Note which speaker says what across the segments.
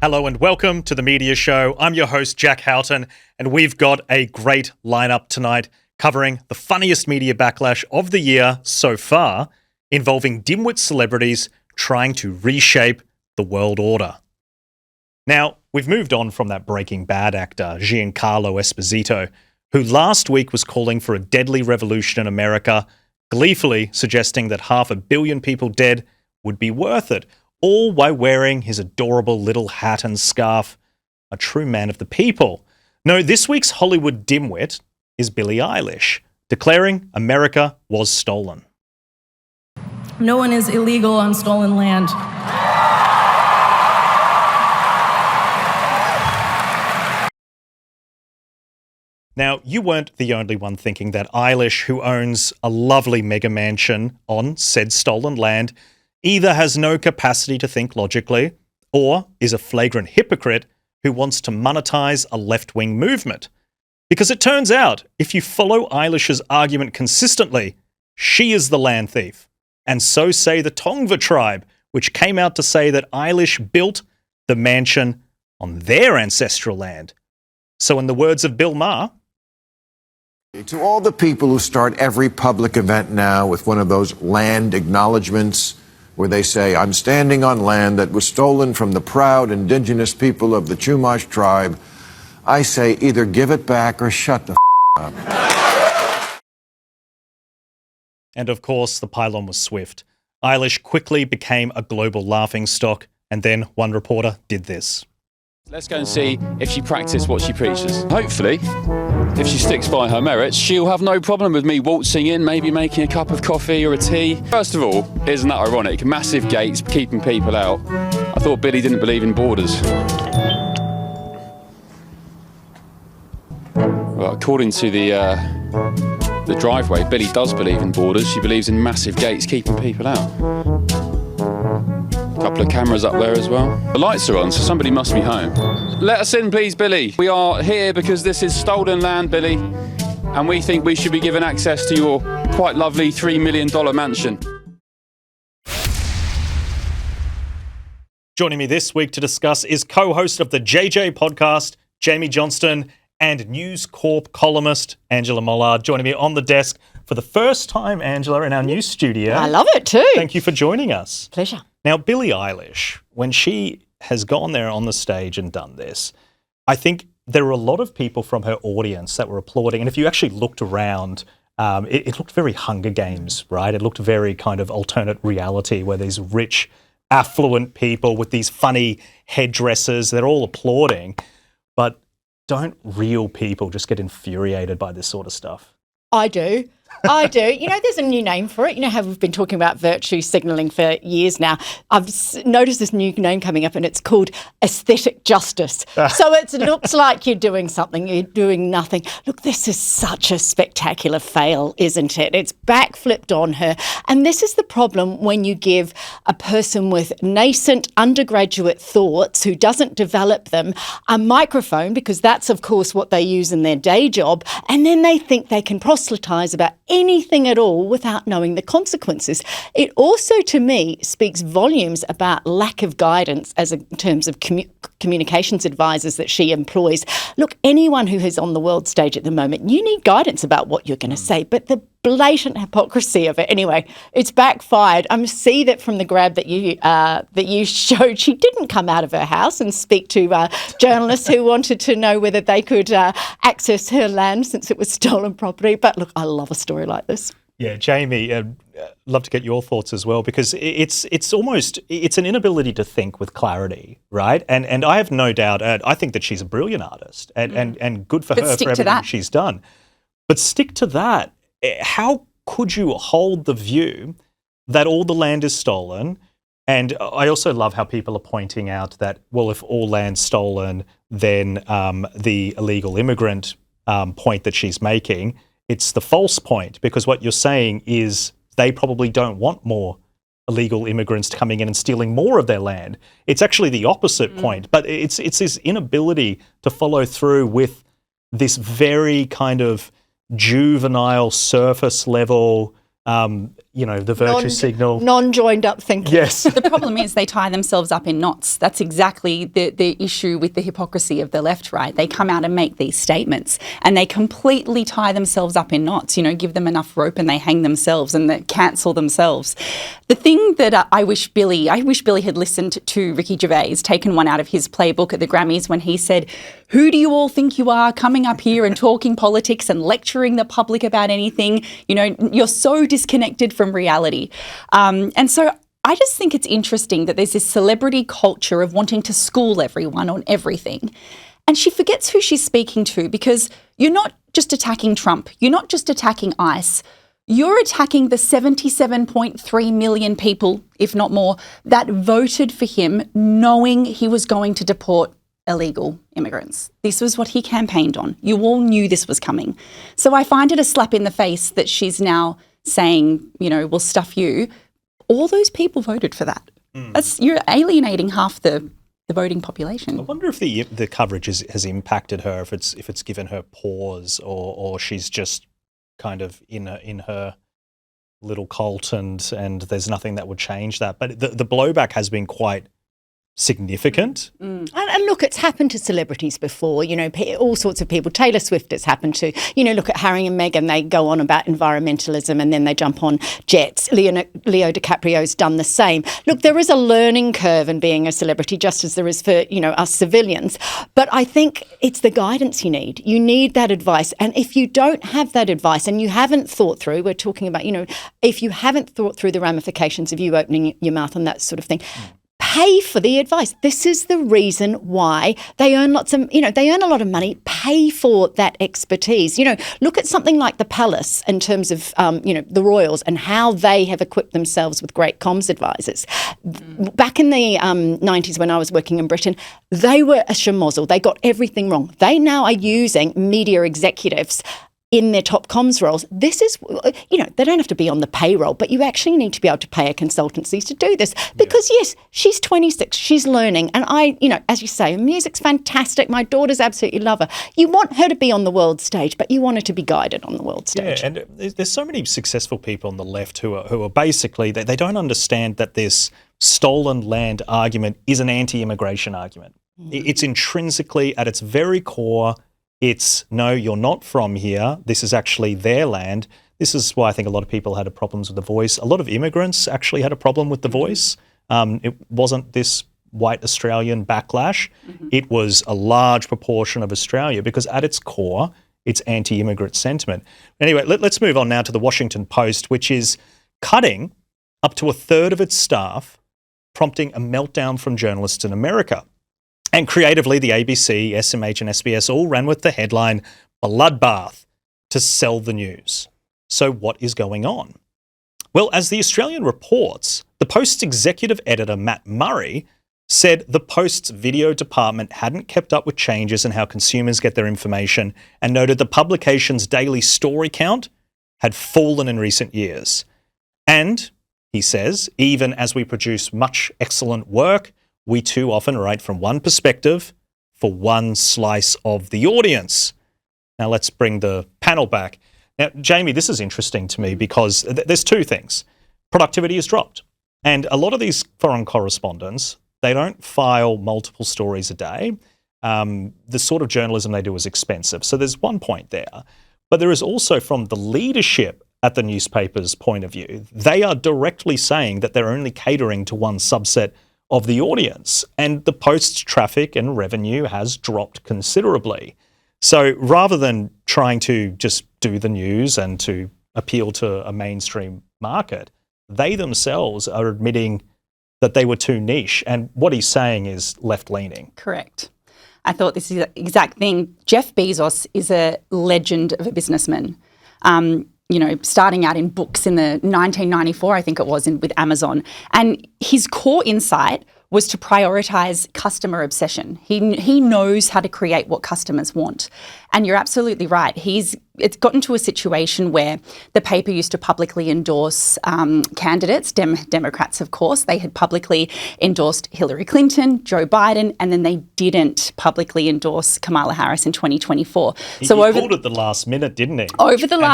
Speaker 1: Hello and welcome to the Media Show. I'm your host, Jack Houghton, and we've got a great lineup tonight covering the funniest media backlash of the year so far, involving dimwit celebrities trying to reshape the world order. Now, we've moved on from that Breaking Bad actor, Giancarlo Esposito, who last week was calling for a deadly revolution in America, gleefully suggesting that 500 million people dead would be worth it, all while wearing his adorable little hat and scarf. A true man of the people. No, this week's Hollywood dimwit is Billie Eilish, declaring America was stolen.
Speaker 2: No one is illegal on stolen land.
Speaker 1: Now, you weren't the only one thinking that Eilish, who owns a lovely mega mansion on said stolen land, either has no capacity to think logically or is a flagrant hypocrite who wants to monetize a left-wing movement. Because it turns out, if you follow Eilish's argument consistently, she is the land thief. And so say the Tongva tribe, which came out to say that Eilish built the mansion on their ancestral land. So in the words of Bill Maher,
Speaker 3: to all the people who start every public event now with one of those land acknowledgements where they say, I'm standing on land that was stolen from the proud indigenous people of the Chumash tribe, I say either give it back or shut the up.
Speaker 1: And of course, the pylon was swift. Eilish quickly became a global laughingstock, and then one reporter did this.
Speaker 4: Let's go and see if she practiced what she preaches. Hopefully, if she sticks by her merits, she'll have no problem with me waltzing in, maybe making a cup of coffee or a tea. First of all, isn't that ironic? Massive gates keeping people out. I thought Billie didn't believe in borders. Well, according to the driveway, Billie does believe in borders. She believes in massive gates keeping people out. Couple of cameras up there as well. The lights are on, so somebody must be home. Let us in, please, Billie. We are here because this is stolen land, Billie, and we think we should be given access to your quite lovely $3 million mansion.
Speaker 1: Joining me this week to discuss is co-host of the JJ podcast, Jamie Johnston, and News Corp columnist, Angela Mollard, joining me on the desk for the first time, Angela, in our new studio.
Speaker 5: I love it too.
Speaker 1: Thank you for joining us.
Speaker 5: Pleasure.
Speaker 1: Now, Billie Eilish, when she has gone there on the stage and done this, I think there were a lot of people from her audience that were applauding. And if you actually looked around, it looked very Hunger Games, right? It looked very kind of alternate reality where these rich, affluent people with these funny headdresses, they're all applauding. But don't real people just get infuriated by this sort of stuff?
Speaker 5: I do. You know, there's a new name for it. You know how we've been talking about virtue signalling for years now. I've noticed this new name coming up and it's called aesthetic justice. So it looks like you're doing something, you're doing nothing. Look, this is such a spectacular fail, isn't it? It's backflipped on her. And this is the problem when you give a person with nascent undergraduate thoughts who doesn't develop them a microphone, because that's, of course, what they use in their day job. And then they think they can proselytise about anything at all without knowing the consequences. It also, to me, speaks volumes about lack of guidance in terms of communications advisors that she employs. Look, anyone who is on the world stage at the moment, you need guidance about what you're going to say, but the blatant hypocrisy of it. Anyway, it's backfired. I see that from the grab that you showed. She didn't come out of her house and speak to journalists who wanted to know whether they could access her land since it was stolen property. But look, I love a story like this.
Speaker 1: Yeah, Jamie, love to get your thoughts as well, because it's an inability to think with clarity, right? And I have no doubt, I think that she's a brilliant artist and good for her for everything she's done. But stick to that. How could you hold the view that all the land is stolen? And I also love how people are pointing out that, well, if all land's stolen, then the illegal immigrant point that she's making, it's the false point, because what you're saying is they probably don't want more illegal immigrants coming in and stealing more of their land. It's actually the opposite point, but it's this inability to follow through with this very kind of juvenile, surface level, the virtue signal.
Speaker 5: Non-joined up thinking.
Speaker 1: Yes.
Speaker 6: The problem is they tie themselves up in knots. That's exactly the issue with the hypocrisy of the left, right? They come out and make these statements and they completely tie themselves up in knots, give them enough rope and they hang themselves and they cancel themselves. The thing that I wish Billie had listened to Ricky Gervais, taken one out of his playbook at the Grammys when he said, "Who do you all think you are coming up here and talking politics and lecturing the public about anything? You're so disconnected from reality." And so I just think it's interesting that there's this celebrity culture of wanting to school everyone on everything. And she forgets who she's speaking to, because you're not just attacking Trump. You're not just attacking ICE. You're attacking the 77.3 million people, if not more, that voted for him knowing he was going to deport illegal immigrants. This was what he campaigned on. You all knew this was coming. So I find it a slap in the face that she's now saying, we'll stuff you. All those people voted for that. You're alienating half the voting population.
Speaker 1: I wonder if the coverage has impacted her, if it's given her pause, or she's just kind of in her little cult and there's nothing that would change that. But the blowback has been quite significant.
Speaker 5: And look, it's happened to celebrities before, all sorts of people. Taylor Swift it's happened to. Look at Harry and Meghan, they go on about environmentalism and then they jump on jets. Leo DiCaprio's done the same. Look, there is a learning curve in being a celebrity, just as there is for, us civilians. But I think it's the guidance you need. You need that advice. And if you don't have that advice and you haven't thought through, we're talking about, if you haven't thought through the ramifications of you opening your mouth and that sort of thing, pay for the advice. This is the reason why they earn they earn a lot of money. Pay for that expertise. Look at something like the Palace in terms of, the royals and how they have equipped themselves with great comms advisors. Back in the 90s when I was working in Britain, they were a schmozzle. They got everything wrong. They now are using media executives in their top comms roles. This is, they don't have to be on the payroll, but you actually need to be able to pay a consultancy to do this because, yes, she's 26, she's learning. And as you say, music's fantastic. My daughters absolutely love her. You want her to be on the world stage, but you want her to be guided on the world stage.
Speaker 1: Yeah, and there's so many successful people on the left who are basically, they don't understand that this stolen land argument is an anti-immigration argument. It's intrinsically, at its very core, it's, no, you're not from here. This is actually their land. This is why I think a lot of people had problems with The Voice. A lot of immigrants actually had a problem with The Voice. It wasn't this white Australian backlash. It was a large proportion of Australia because at its core, it's anti-immigrant sentiment. Anyway, let's move on now to the Washington Post, which is cutting up to a third of its staff, prompting a meltdown from journalists in America. And creatively, the ABC, SMH and SBS all ran with the headline, "Bloodbath," to sell the news. So what is going on? Well, as the Australian reports, the Post's executive editor, Matt Murray, said the Post's video department hadn't kept up with changes in how consumers get their information and noted the publication's daily story count had fallen in recent years. And, he says, even as we produce much excellent work, we too often write from one perspective for one slice of the audience. Now let's bring the panel back. Now, Jamie, this is interesting to me because there's two things. Productivity has dropped. And a lot of these foreign correspondents, they don't file multiple stories a day. The sort of journalism they do is expensive. So there's one point there. But there is also, from the leadership at the newspaper's point of view, they are directly saying that they're only catering to one subset of the audience, and the Post's traffic and revenue has dropped considerably. So rather than trying to just do the news and to appeal to a mainstream market, they themselves are admitting that they were too niche, and what he's saying is left-leaning.
Speaker 6: Correct. I thought this is the exact thing. Jeff Bezos is a legend of a businessman. Starting out in books in the 1994, I think it was, with Amazon. And his core insight was to prioritize customer obsession. He knows how to create what customers want. And you're absolutely right. He's it's gotten to a situation where the paper used to publicly endorse candidates, Democrats, of course. They had publicly endorsed Hillary Clinton, Joe Biden, and then they didn't publicly endorse Kamala Harris in 2024.
Speaker 1: He pulled at the last minute, didn't he?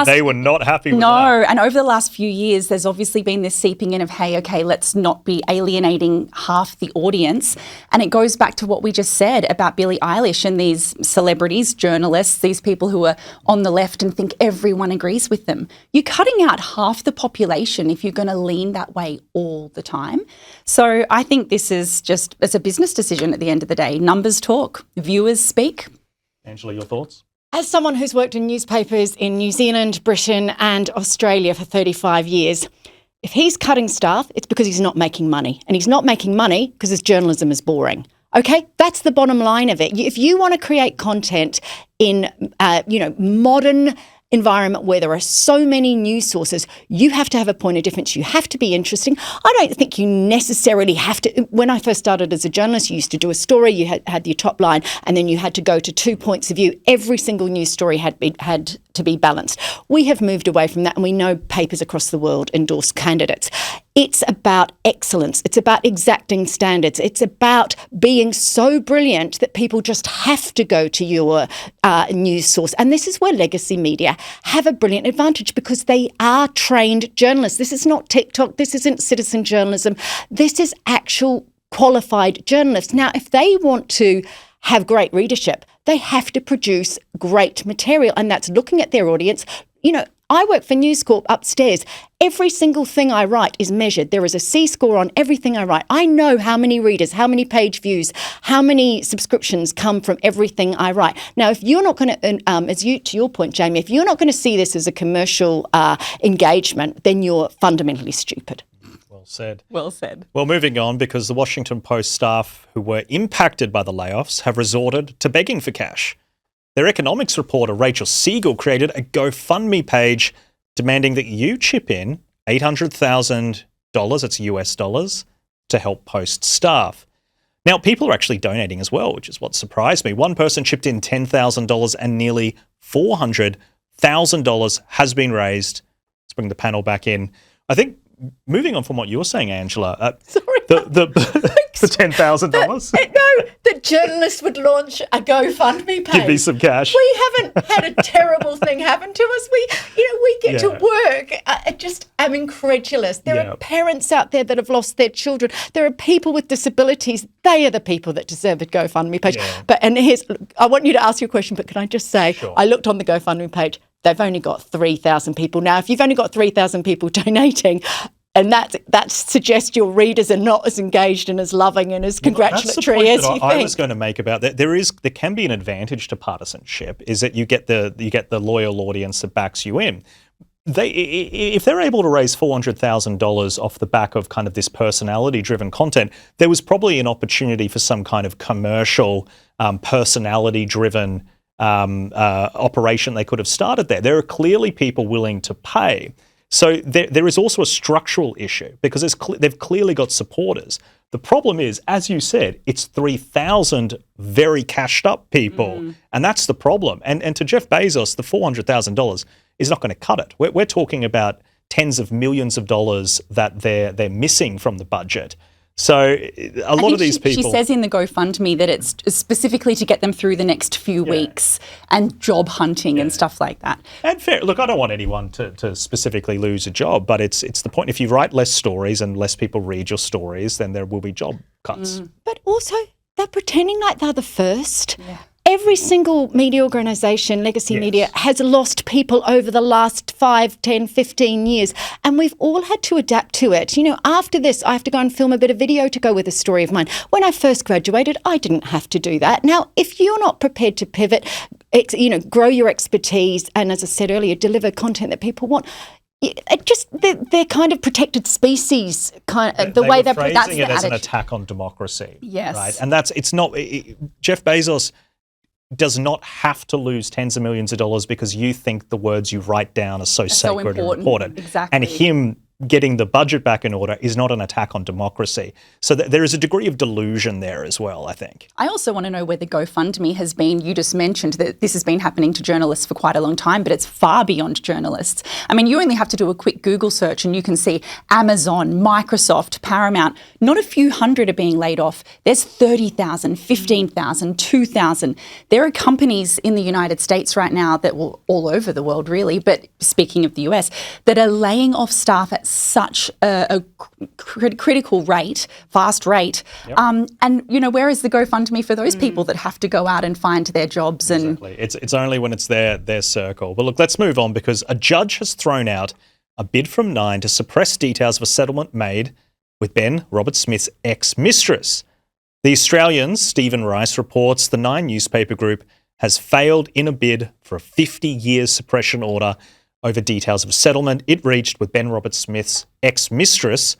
Speaker 1: They were not happy with that.
Speaker 6: No, and over the last few years, there's obviously been this seeping in of, hey, okay, let's not be alienating half the audience. And it goes back to what we just said about Billie Eilish and these celebrities, journalists, these people who are on the left and think everyone agrees with them. You're cutting out half the population if you're going to lean that way all the time. So I think this is just, it's a business decision at the end of the day. Numbers talk, viewers speak.
Speaker 1: Angela, your thoughts?
Speaker 5: As someone who's worked in newspapers in New Zealand, Britain and Australia for 35 years, if he's cutting staff, it's because he's not making money. And he's not making money because his journalism is boring. Okay, that's the bottom line of it. If you want to create content in, modern environment where there are so many news sources, you have to have a point of difference. You have to be interesting. I don't think you necessarily have to. When I first started as a journalist, you used to do a story, you had your top line, and then you had to go to 2 points of view. Every single news story had to be balanced. We have moved away from that, and we know papers across the world endorse candidates. It's about excellence. It's about exacting standards. It's about being so brilliant that people just have to go to your news source. And this is where legacy media have a brilliant advantage because they are trained journalists. This is not TikTok. This isn't citizen journalism. This is actual qualified journalists. Now, if they want to have great readership, they have to produce great material, and that's looking at their audience. I work for News Corp upstairs. Every single thing I write is measured. There is a C-score on everything I write. I know how many readers, how many page views, how many subscriptions come from everything I write. Now, if you're not going to, to your point, Jamie, if you're not going to see this as a commercial engagement, then you're fundamentally stupid.
Speaker 1: Well said.
Speaker 6: Well said.
Speaker 1: Well, moving on, because the Washington Post staff who were impacted by the layoffs have resorted to begging for cash. Their economics reporter, Rachel Siegel, created a GoFundMe page demanding that you chip in $800,000, it's US dollars, to help Post staff. Now, people are actually donating as well, which is what surprised me. One person chipped in $10,000 and nearly $400,000 has been raised. Let's bring the panel back in. I think, moving on from what you were saying, Angela,
Speaker 5: Sorry.
Speaker 1: For $10,000?
Speaker 5: No, the journalist would launch a GoFundMe page.
Speaker 1: Give me some cash.
Speaker 5: We haven't had a terrible thing happen to us. We get to work. I'm incredulous. There are parents out there that have lost their children. There are people with disabilities. They are the people that deserve a GoFundMe page. Yeah. I want you to ask your question, but can I just say, sure. I looked on the GoFundMe page. They've only got 3,000 people. Now, if you've only got 3,000 people donating, and that suggests your readers are not as engaged and as loving and as congratulatory as you think.
Speaker 1: I was going to make about that. There can be an advantage to partisanship, is that you get the loyal audience that backs you in. If they're able to raise $400,000 off the back of kind of this personality-driven content, there was probably an opportunity for some kind of commercial, personality-driven operation they could have started there. There are clearly people willing to pay. So there is also a structural issue because they've clearly got supporters. The problem is, as you said, it's 3,000 very cashed up people, and that's the problem. And to Jeff Bezos, the $400,000 is not going to cut it. We're talking about tens of millions of dollars that they're missing from the budget. So a lot of these people...
Speaker 6: She says in the GoFundMe that it's specifically to get them through the next few weeks and job hunting and stuff like that.
Speaker 1: And fair. Look, I don't want anyone to specifically lose a job, but it's the point. If you write less stories and less people read your stories, then there will be job cuts.
Speaker 5: But also, they're pretending like they're the first. Yeah. Every single media organisation, legacy media, has lost people over the last 5, 10, 15 years, and we've all had to adapt to it. After this, I have to go and film a bit of video to go with a story of mine. When I first graduated, I didn't have to do that. Now, if you're not prepared to pivot, grow your expertise, and as I said earlier, deliver content that people want, they're kind of protected species. The way they're
Speaker 1: phrasing it as an attack on democracy.
Speaker 6: Yes,
Speaker 1: right, and it's not. Jeff Bezos does not have to lose tens of millions of dollars because you think the words you write down are so sacred and important.
Speaker 6: Exactly.
Speaker 1: And him getting the budget back in order is not an attack on democracy. So there is a degree of delusion there as well, I think.
Speaker 6: I also want to know where the GoFundMe has been. You just mentioned that this has been happening to journalists for quite a long time, but it's far beyond journalists. I mean, you only have to do a quick Google search and you can see Amazon, Microsoft, Paramount. Not a few hundred are being laid off. There's 30,000, 15,000, 2,000. There are companies in the United States right now that will all over the world really, but speaking of the US, that are laying off staff at such a critical rate, fast rate.
Speaker 1: Yep.
Speaker 6: And, you know, where is the GoFundMe for those people that have to go out and find their jobs?
Speaker 1: Exactly. It's only when it's their circle. But look, let's move on, because a judge has thrown out a bid from Nine to suppress details of a settlement made with Ben Robert Smith's ex-mistress. The Australian's Stephen Rice reports the Nine newspaper group has failed in a bid for a 50-year suppression order over details of a settlement it reached with Ben Robert Smith's ex-mistress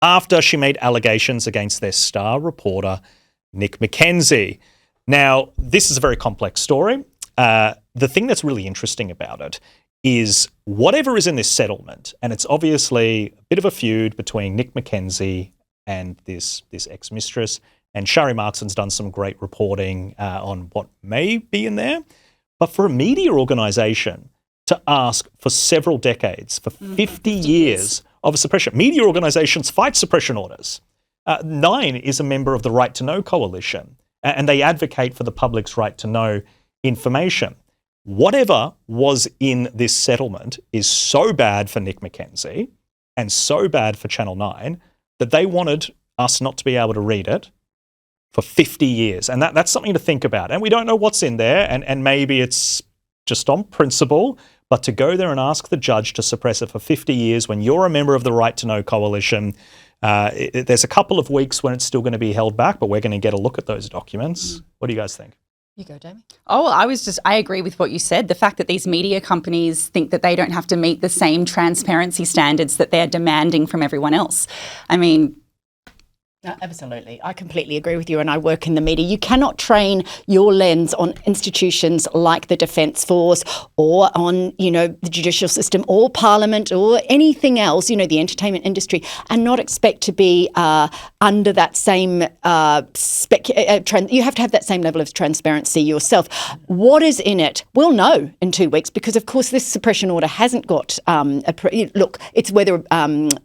Speaker 1: after she made allegations against their star reporter, Nick McKenzie. Now, this is a very complex story. The thing that's really interesting about it is whatever is in this settlement, and it's obviously a bit of a feud between Nick McKenzie and this ex-mistress, and Shari Markson's done some great reporting on what may be in there. But for a media organisation to ask for several decades, for 50 years of a suppression. Media organisations fight suppression orders. Nine is a member of the Right to Know Coalition, and they advocate for the public's right to know information. Whatever was in this settlement is so bad for Nick McKenzie and so bad for Channel 9 that they wanted us not to be able to read it for 50 years. And that's something to think about. And we don't know what's in there, and maybe it's just on principle, but to go there and ask the judge to suppress it for 50 years when you're a member of the Right to Know Coalition, there's a couple of weeks when it's still going to be held back, but we're going to get a look at those documents. What do you guys think?
Speaker 5: You go, Jamie.
Speaker 6: Oh, I agree with what you said. The fact that these media companies think that they don't have to meet the same transparency standards that they're demanding from everyone else. I mean,
Speaker 5: No, absolutely. I completely agree with you, and I work in the media. You cannot train your lens on institutions like the Defence Force or on, the judicial system or Parliament or anything else, the entertainment industry, and not expect to be under that same you have to have that same level of transparency yourself. What is in it? We'll know in 2 weeks, because, of course, this suppression order hasn't got look, it's whether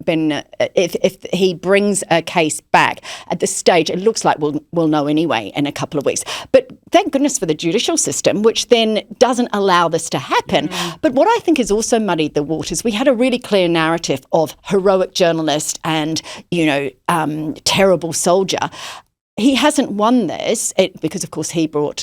Speaker 5: Ben, if he brings a case back. At this stage, it looks like we'll know anyway in a couple of weeks. But thank goodness for the judicial system, which then doesn't allow this to happen. But what I think has also muddied the waters, we had a really clear narrative of heroic journalist and, terrible soldier. He hasn't won this because, of course, he brought,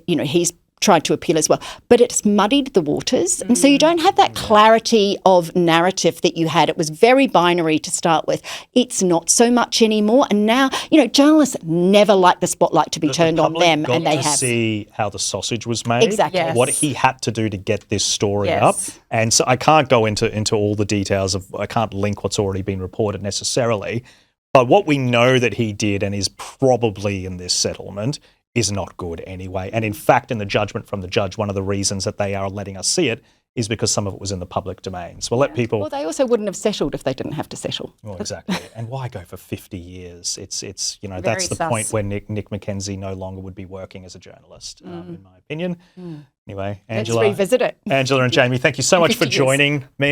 Speaker 5: he's tried to appeal as well, but it's muddied the waters. And so you don't have that clarity of narrative that you had. It was very binary to start with. It's not so much anymore. And now, journalists never like the spotlight to be turned on them, and they have.
Speaker 1: See how the sausage was made,
Speaker 5: exactly.
Speaker 6: Yes.
Speaker 1: What he had to do to get this story up. And so I can't go into all the details I can't link what's already been reported necessarily, but what we know that he did and is probably in this settlement is not good anyway. And in fact, in the judgment from the judge, one of the reasons that they are letting us see it is because some of it was in the public domain. So we'll let people...
Speaker 5: Well, they also wouldn't have settled if they didn't have to settle.
Speaker 1: Well, exactly. And why go for 50 years? It's that's the
Speaker 6: sus.
Speaker 1: point where Nick McKenzie no longer would be working as a journalist, in my opinion. Anyway, Angela...
Speaker 5: Let's revisit it.
Speaker 1: Angela and Jamie, thank you so much for joining me.